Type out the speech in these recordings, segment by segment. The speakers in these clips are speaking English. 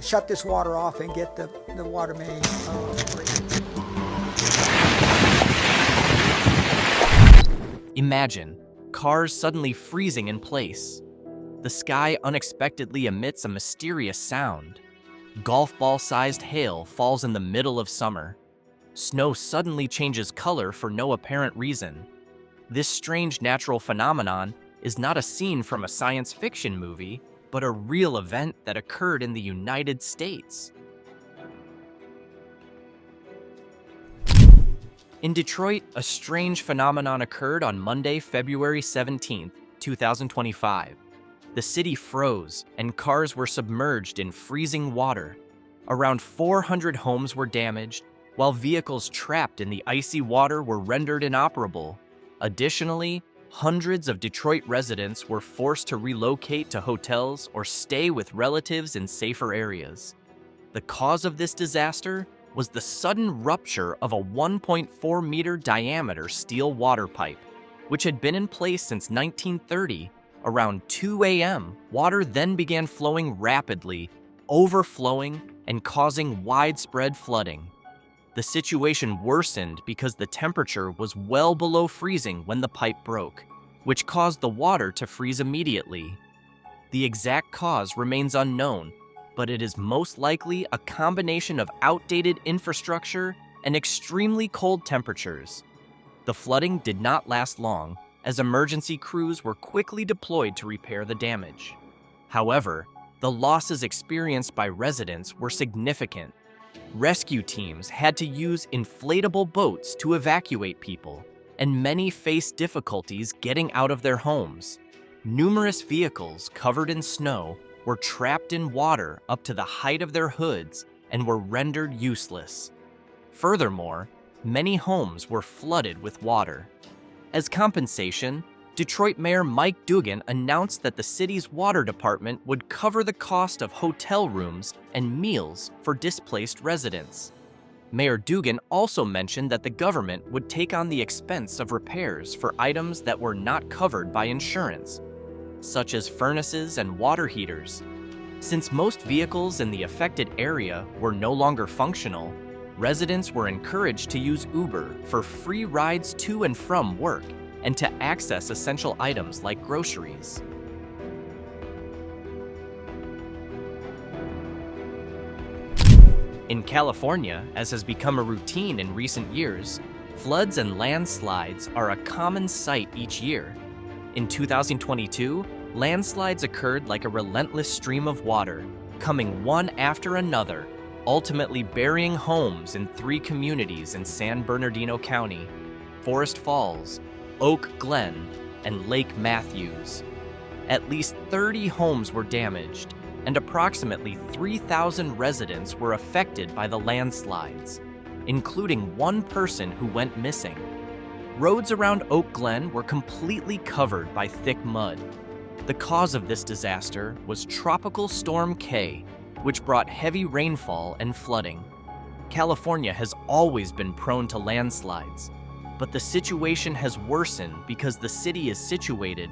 shut this water off and get the water main operating. Imagine cars suddenly freezing in place. The sky unexpectedly emits a mysterious sound. Golf ball-sized hail falls in the middle of summer. Snow suddenly changes color for no apparent reason. This strange natural phenomenon is not a scene from a science fiction movie, but a real event that occurred in the United States. In Detroit, a strange phenomenon occurred on Monday, February 17, 2025. The city froze, and cars were submerged in freezing water. Around 400 homes were damaged, while vehicles trapped in the icy water were rendered inoperable. Additionally, hundreds of Detroit residents were forced to relocate to hotels or stay with relatives in safer areas. The cause of this disaster was the sudden rupture of a 1.4-meter diameter steel water pipe, which had been in place since 1930. Around 2 a.m., water then began flowing rapidly, overflowing and causing widespread flooding. The situation worsened because the temperature was well below freezing when the pipe broke, which caused the water to freeze immediately. The exact cause remains unknown, but it is most likely a combination of outdated infrastructure and extremely cold temperatures. The flooding did not last long, as emergency crews were quickly deployed to repair the damage. However, the losses experienced by residents were significant. Rescue teams had to use inflatable boats to evacuate people, and many faced difficulties getting out of their homes. Numerous vehicles covered in snow were trapped in water up to the height of their hoods and were rendered useless. Furthermore, many homes were flooded with water. As compensation, Detroit Mayor Mike Dugan announced that the city's water department would cover the cost of hotel rooms and meals for displaced residents. Mayor Dugan also mentioned that the government would take on the expense of repairs for items that were not covered by insurance, such as furnaces and water heaters. Since most vehicles in the affected area were no longer functional, residents were encouraged to use Uber for free rides to and from work and to access essential items like groceries. In California, as has become a routine in recent years, floods and landslides are a common sight each year. In 2022, landslides occurred like a relentless stream of water, coming one after another, ultimately burying homes in 3 communities in San Bernardino County: Forest Falls, Oak Glen, and Lake Matthews. At least 30 homes were damaged, and approximately 3,000 residents were affected by the landslides, including one person who went missing. Roads around Oak Glen were completely covered by thick mud. The cause of this disaster was Tropical Storm K, which brought heavy rainfall and flooding. California has always been prone to landslides, but the situation has worsened because the city is situated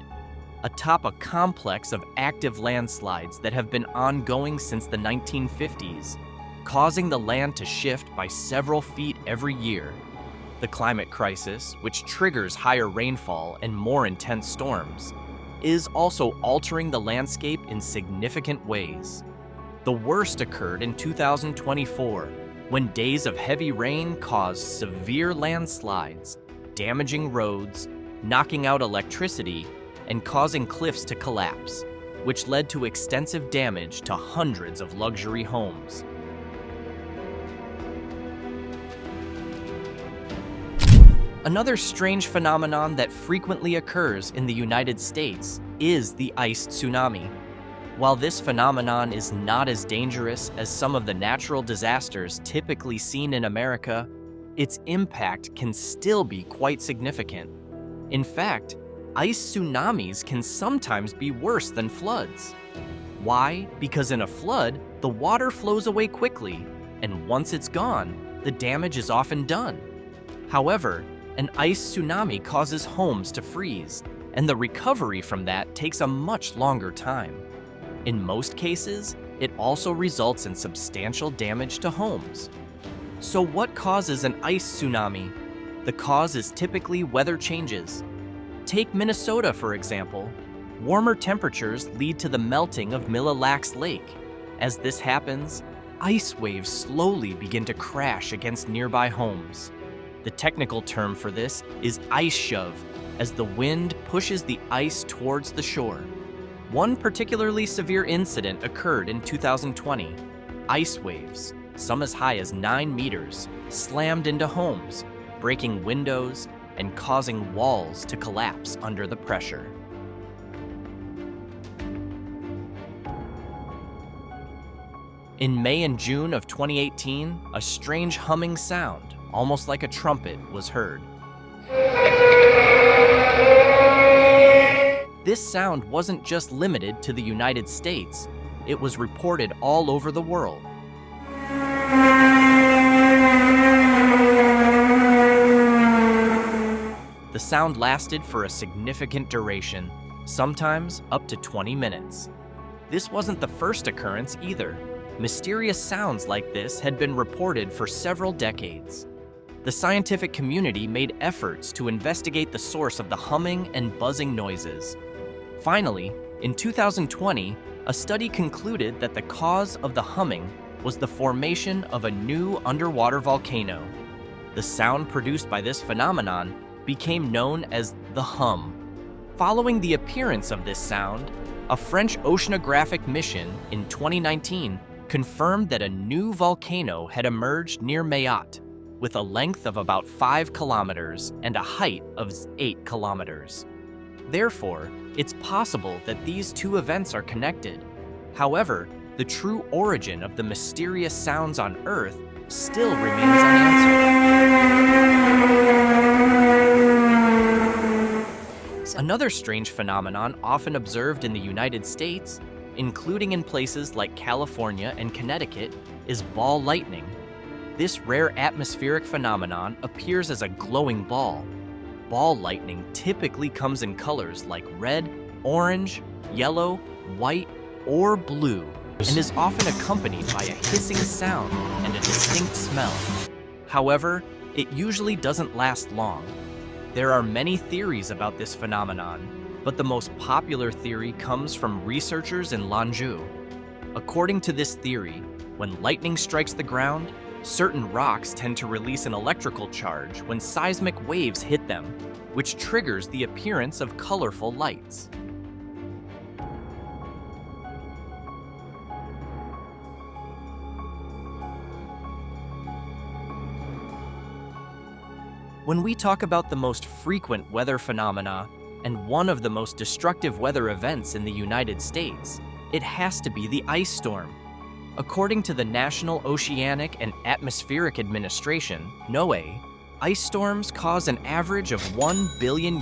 atop a complex of active landslides that have been ongoing since the 1950s, causing the land to shift by several feet every year. The climate crisis, which triggers higher rainfall and more intense storms, is also altering the landscape in significant ways. The worst occurred in 2024, when days of heavy rain caused severe landslides, damaging roads, knocking out electricity, and causing cliffs to collapse, which led to extensive damage to hundreds of luxury homes. Another strange phenomenon that frequently occurs in the United States is the ice tsunami. While this phenomenon is not as dangerous as some of the natural disasters typically seen in America, its impact can still be quite significant. In fact, ice tsunamis can sometimes be worse than floods. Why? Because in a flood, the water flows away quickly, and once it's gone, the damage is often done. However, an ice tsunami causes homes to freeze, and the recovery from that takes a much longer time. In most cases, it also results in substantial damage to homes. So what causes an ice tsunami? The cause is typically weather changes. Take Minnesota, for example. Warmer temperatures lead to the melting of Mille Lacs Lake. As this happens, ice waves slowly begin to crash against nearby homes. The technical term for this is ice shove, as the wind pushes the ice towards the shore. One particularly severe incident occurred in 2020. Ice waves, some as high as 9 meters, slammed into homes, breaking windows and causing walls to collapse under the pressure. In May and June of 2018, a strange humming sound, almost like a trumpet, was heard. This sound wasn't just limited to the United States, it was reported all over the world. The sound lasted for a significant duration, sometimes up to 20 minutes. This wasn't the first occurrence either. Mysterious sounds like this had been reported for several decades. The scientific community made efforts to investigate the source of the humming and buzzing noises. Finally, in 2020, a study concluded that the cause of the humming was the formation of a new underwater volcano. The sound produced by this phenomenon became known as the hum. Following the appearance of this sound, a French oceanographic mission in 2019 confirmed that a new volcano had emerged near Mayotte, with a length of about 5 kilometers and a height of 8 kilometers. Therefore, it's possible that these two events are connected. However, the true origin of the mysterious sounds on Earth still remains unanswered. Another strange phenomenon often observed in the United States, including in places like California and Connecticut, is ball lightning. This rare atmospheric phenomenon appears as a glowing ball. Ball lightning typically comes in colors like red, orange, yellow, white, or blue, and is often accompanied by a hissing sound and a distinct smell. However, it usually doesn't last long. There are many theories about this phenomenon, but the most popular theory comes from researchers in Lanzhou. According to this theory, when lightning strikes the ground, certain rocks tend to release an electrical charge when seismic waves hit them, which triggers the appearance of colorful lights. When we talk about the most frequent weather phenomena and one of the most destructive weather events in the United States, it has to be the ice storm. According to the National Oceanic and Atmospheric Administration, NOAA, ice storms cause an average of $1 billion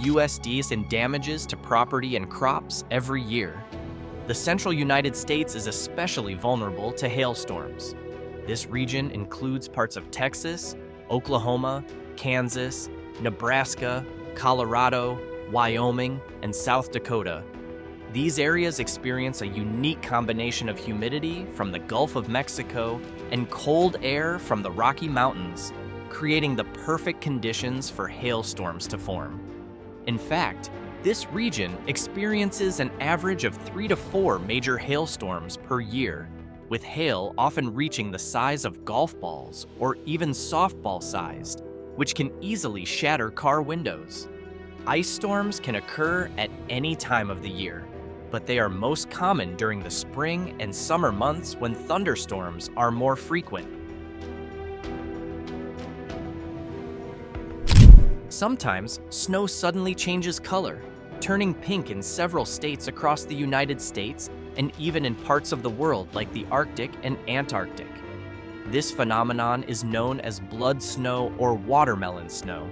in damages to property and crops every year. The central United States is especially vulnerable to hailstorms. This region includes parts of Texas, Oklahoma, Kansas, Nebraska, Colorado, Wyoming, and South Dakota. These areas experience a unique combination of humidity from the Gulf of Mexico and cold air from the Rocky Mountains, creating the perfect conditions for hailstorms to form. In fact, this region experiences an average of 3 to 4 major hailstorms per year, with hail often reaching the size of golf balls or even softball-sized, which can easily shatter car windows. Ice storms can occur at any time of the year, but they are most common during the spring and summer months when thunderstorms are more frequent. Sometimes, snow suddenly changes color, turning pink in several states across the United States and even in parts of the world like the Arctic and Antarctic. This phenomenon is known as blood snow or watermelon snow.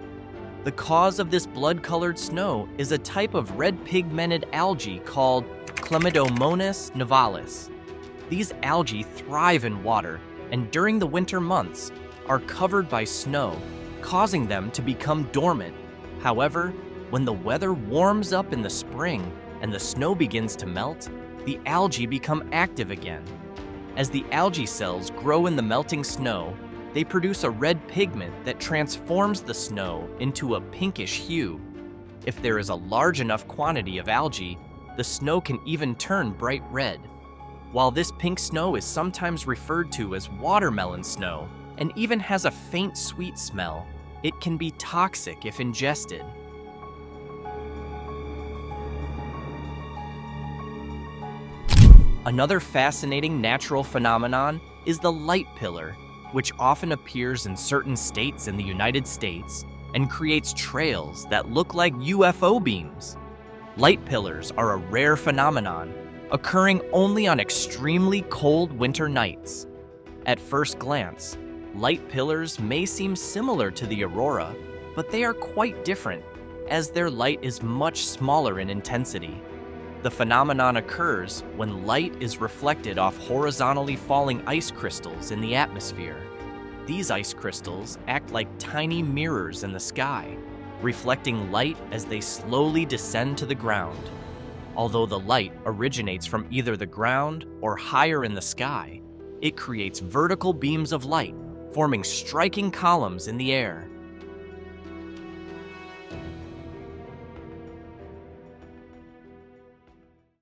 The cause of this blood-colored snow is a type of red pigmented algae called Chlamydomonas nivalis. These algae thrive in water and during the winter months are covered by snow, causing them to become dormant. However, when the weather warms up in the spring and the snow begins to melt, the algae become active again. As the algae cells grow in the melting snow, they produce a red pigment that transforms the snow into a pinkish hue. If there is a large enough quantity of algae, the snow can even turn bright red. While this pink snow is sometimes referred to as watermelon snow and even has a faint sweet smell, it can be toxic if ingested. Another fascinating natural phenomenon is the light pillar, which often appears in certain states in the United States and creates trails that look like UFO beams. Light pillars are a rare phenomenon, occurring only on extremely cold winter nights. At first glance, light pillars may seem similar to the aurora, but they are quite different, as their light is much smaller in intensity. The phenomenon occurs when light is reflected off horizontally falling ice crystals in the atmosphere. These ice crystals act like tiny mirrors in the sky, reflecting light as they slowly descend to the ground. Although the light originates from either the ground or higher in the sky, it creates vertical beams of light, forming striking columns in the air.